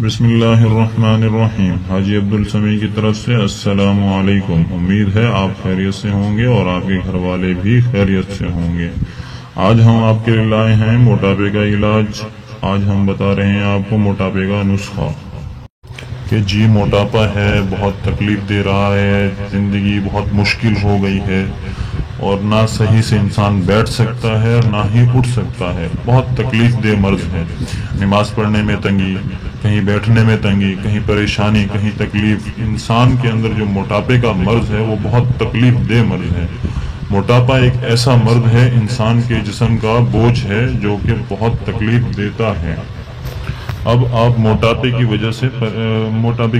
بسم اللہ الرحمن الرحیم۔ حاجی عبدالسمیع کی طرف سے السلام علیکم۔ امید ہے آپ خیریت سے ہوں گے اور آپ کے گھر والے بھی خیریت سے ہوں گے۔ آج ہم آپ کے لیے لائے ہیں موٹاپے کا علاج۔ آج ہم بتا رہے ہیں آپ کو موٹاپے کا نسخہ کہ جی موٹاپا ہے، بہت تکلیف دے رہا ہے، زندگی بہت مشکل ہو گئی ہے اور نہ صحیح سے انسان بیٹھ سکتا ہے اور نہ ہی اٹھ سکتا ہے۔ بہت تکلیف دہ مرض ہے۔ نماز پڑھنے میں تنگی، کہیں بیٹھنے میں تنگی، کہیں پریشانی، کہیں تکلیف۔ انسان کے اندر جو موٹاپے کا مرض ہے وہ بہت تکلیف دہ مرض ہے۔ موٹاپا ایک ایسا مرض ہے، انسان کے جسم کا بوجھ ہے جو کہ بہت تکلیف دیتا ہے۔ اب آپ موٹاپے کی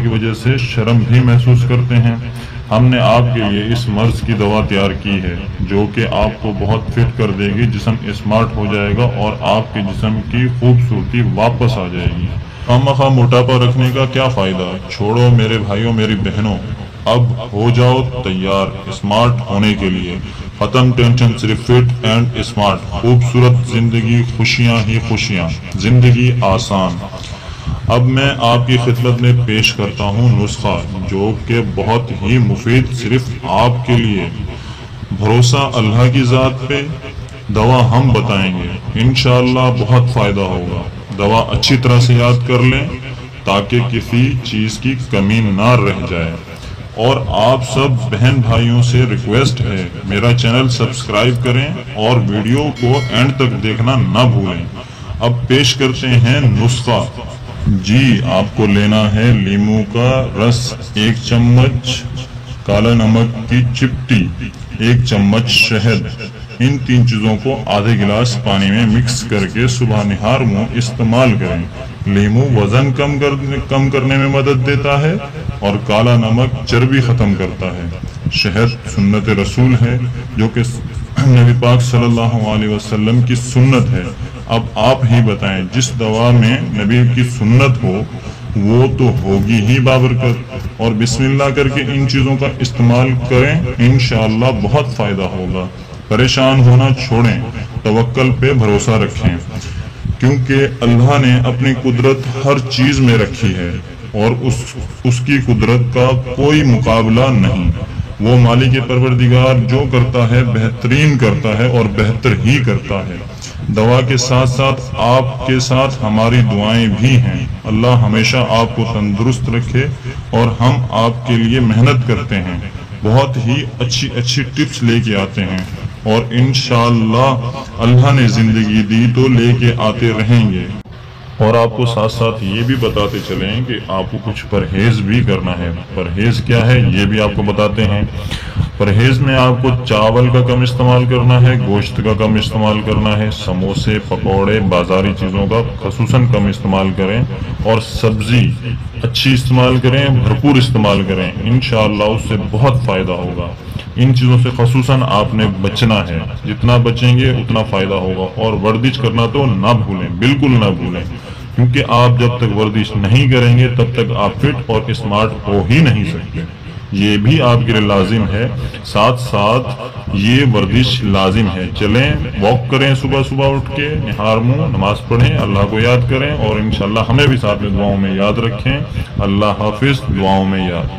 وجہ سے شرم بھی محسوس کرتے ہیں۔ ہم نے آپ کے لیے اس مرض کی دوا تیار کی ہے جو کہ آپ کو بہت فٹ کر دے گی، جسم اسمارٹ ہو جائے گا اور آپ کے جسم کی خوبصورتی واپس آ جائے گی۔ خامخواہ موٹاپا رکھنے کا کیا فائدہ؟ چھوڑو میرے بھائیوں، میری بہنوں، اب ہو جاؤ تیار اسمارٹ ہونے کے لیے۔ ختم ٹینشن، صرف فٹ اینڈ اسمارٹ۔ خوبصورت زندگی، خوشیاں ہی خوشیاں، زندگی آسان۔ اب میں آپ کی خدمت میں پیش کرتا ہوں نسخہ جو کہ بہت ہی مفید صرف آپ کے لیے۔ بھروسہ اللہ کی ذات پہ، دوا ہم بتائیں گے، انشاءاللہ بہت فائدہ ہوگا۔ دوا اچھی طرح سے یاد کر لیں تاکہ کسی چیز کی کمی نہ رہ جائے۔ اور آپ سب بہن بھائیوں سے ریکویسٹ ہے میرا چینل سبسکرائب کریں اور ویڈیو کو اینڈ تک دیکھنا نہ بھولیں۔ اب پیش کرتے ہیں نسخہ۔ جی آپ کو لینا ہے لیموں کا رس، 1 چمچ کالا نمک کی چپٹی، 1 چمچ شہد۔ ان 3 چیزوں کو آدھے گلاس پانی میں مکس کر کے صبح نہار منہ استعمال کریں۔ لیموں وزن کم کرنے میں مدد دیتا ہے اور کالا نمک چربی ختم کرتا ہے۔ شہد سنت رسول ہے جو کہ نبی پاک صلی اللہ علیہ وسلم کی سنت ہے۔ اب آپ ہی بتائیں، جس دوا میں نبی کی سنت ہو وہ تو ہوگی ہی بابرکت۔ اور بسم اللہ کر کے ان چیزوں کا استعمال کریں، انشاءاللہ بہت فائدہ ہوگا۔ پریشان ہونا چھوڑیں، توکل پہ بھروسہ رکھیں، کیونکہ اللہ نے اپنی قدرت ہر چیز میں رکھی ہے اور اس کی قدرت کا کوئی مقابلہ نہیں۔ وہ مالک پروردگار جو کرتا ہے بہترین کرتا ہے اور بہتر ہی کرتا ہے۔ دوا کے ساتھ ساتھ آپ کے ساتھ ہماری دعائیں بھی ہیں۔ اللہ ہمیشہ آپ کو تندرست رکھے اور ہم آپ کے لیے محنت کرتے ہیں، بہت ہی اچھی ٹپس لے کے آتے ہیں اور انشاءاللہ اللہ نے زندگی دی تو لے کے آتے رہیں گے۔ اور آپ کو ساتھ ساتھ یہ بھی بتاتے چلیں کہ آپ کو کچھ پرہیز بھی کرنا ہے۔ پرہیز کیا ہے یہ بھی آپ کو بتاتے ہیں۔ پرہیز میں آپ کو چاول کا کم استعمال کرنا ہے، گوشت کا کم استعمال کرنا ہے، سموسے، پکوڑے، بازاری چیزوں کا خصوصاً کم استعمال کریں اور سبزی اچھی استعمال کریں، بھرپور استعمال کریں، انشاءاللہ اس سے بہت فائدہ ہوگا۔ ان چیزوں سے خصوصاً آپ نے بچنا ہے، جتنا بچیں گے اتنا فائدہ ہوگا۔ اور ورزش کرنا تو نہ بھولیں، بالکل نہ بھولیں، کیونکہ آپ جب تک ورزش نہیں کریں گے تب تک آپ فٹ اور اسمارٹ ہو ہی نہیں سکتے۔ یہ بھی آپ کے لیے لازم ہے، ساتھ ساتھ یہ ورزش لازم ہے۔ چلیں واک کریں، صبح صبح اٹھ کے نہار منہ نماز پڑھیں، اللہ کو یاد کریں اور انشاءاللہ ہمیں بھی ساتھ میں دعاؤں میں یاد رکھیں۔ اللہ حافظ، دعاؤں میں یاد۔